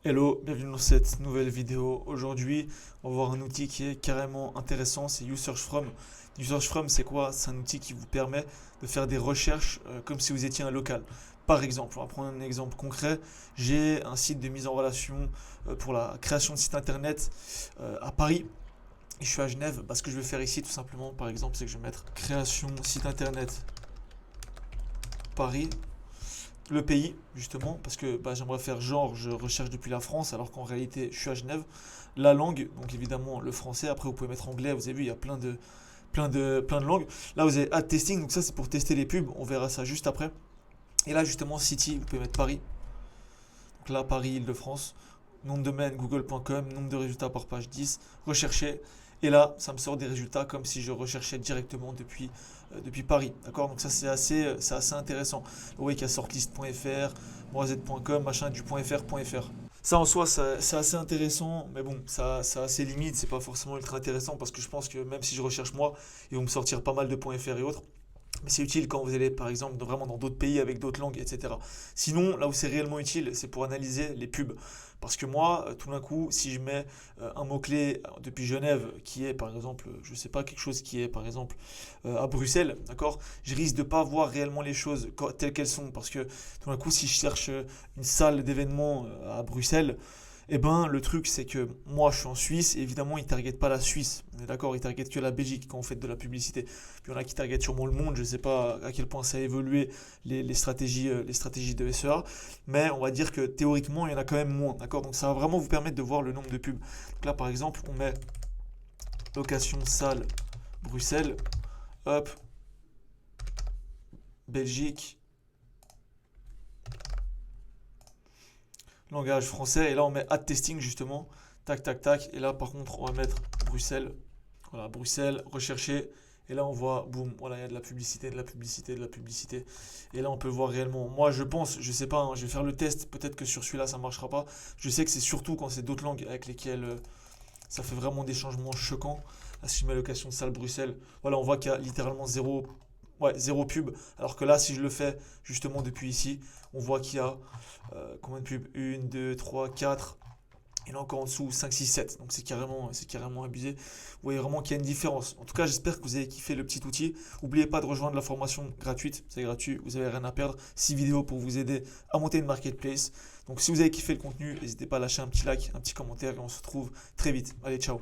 Hello, bienvenue dans cette nouvelle vidéo. Aujourd'hui, on va voir un outil qui est carrément intéressant, c'est YouSearchFrom. YouSearchFrom, c'est quoi? C'est un outil qui vous permet de faire des recherches comme si vous étiez un local. Par exemple, on va prendre un exemple concret. J'ai un site de mise en relation pour la création de site internet à Paris. Et je suis à Genève. Ce que je vais faire ici, tout simplement, par exemple, c'est que je vais mettre création site internet Paris. Le pays, justement, parce que j'aimerais faire genre je recherche depuis la France, alors qu'en réalité je suis à Genève. La langue, donc évidemment le français. Après vous pouvez mettre anglais. Vous avez vu, il y a plein de langues. Là vous avez ad testing, donc ça c'est pour tester les pubs. On verra ça juste après. Et là justement city, vous pouvez mettre Paris. Donc là Paris, Île-de-France. Nom de domaine google.com, nombre de résultats par page 10, rechercher. Et là, ça me sort des résultats comme si je recherchais directement depuis Paris. D'accord. Donc ça, c'est assez intéressant. Vous voyez qu'il y a sortlist.fr, moisette.com, machin, du .fr.fr. Ça en soi, c'est assez intéressant, mais bon, ça a ses limites. C'est pas forcément ultra intéressant parce que je pense que même si je recherche moi, ils vont me sortir pas mal de .fr et autres. Mais c'est utile quand vous allez, par exemple, vraiment dans d'autres pays avec d'autres langues, etc. Sinon, là où c'est réellement utile, c'est pour analyser les pubs. Parce que moi, tout d'un coup, si je mets un mot-clé depuis Genève, qui est, par exemple, je sais pas, quelque chose qui est, par exemple, à Bruxelles, d'accord, je risque de pas voir réellement les choses telles qu'elles sont. Parce que, tout d'un coup, si je cherche une salle d'événement à Bruxelles, eh ben, le truc, c'est que moi, je suis en Suisse, et évidemment, ils ne targetent pas la Suisse. On est d'accord, ils targetent que la Belgique quand vous faites de la publicité. Puis il y en a qui targetent sûrement le monde, je ne sais pas à quel point ça a évolué les stratégies de SEA, mais on va dire que théoriquement, il y en a quand même moins. D'accord. Donc ça va vraiment vous permettre de voir le nombre de pubs. Donc là, par exemple, on met location salle Bruxelles, hop, Belgique, langage français, et là on met ad testing justement, tac tac tac, et là par contre on va mettre Bruxelles, voilà, Bruxelles, rechercher, et là on voit, boum, voilà, il y a de la publicité, de la publicité, de la publicité, et là on peut voir réellement, moi je pense, je sais pas, hein, je vais faire le test, peut-être que sur celui-là ça marchera pas, je sais que c'est surtout quand c'est d'autres langues avec lesquelles ça fait vraiment des changements choquants. Là, si je mets location de salle Bruxelles, voilà, on voit qu'il y a littéralement zéro, ouais, zéro pub. Alors que là, si je le fais justement depuis ici, on voit qu'il y a combien de pubs? Une, 2, 3, 4. Et là encore en dessous, 5, 6, 7. Donc c'est carrément abusé. Vous voyez vraiment qu'il y a une différence. En tout cas, j'espère que vous avez kiffé le petit outil. N'oubliez pas de rejoindre la formation gratuite. C'est gratuit, vous n'avez rien à perdre. 6 vidéos pour vous aider à monter une marketplace. Donc si vous avez kiffé le contenu, n'hésitez pas à lâcher un petit like, un petit commentaire et on se retrouve très vite. Allez, ciao.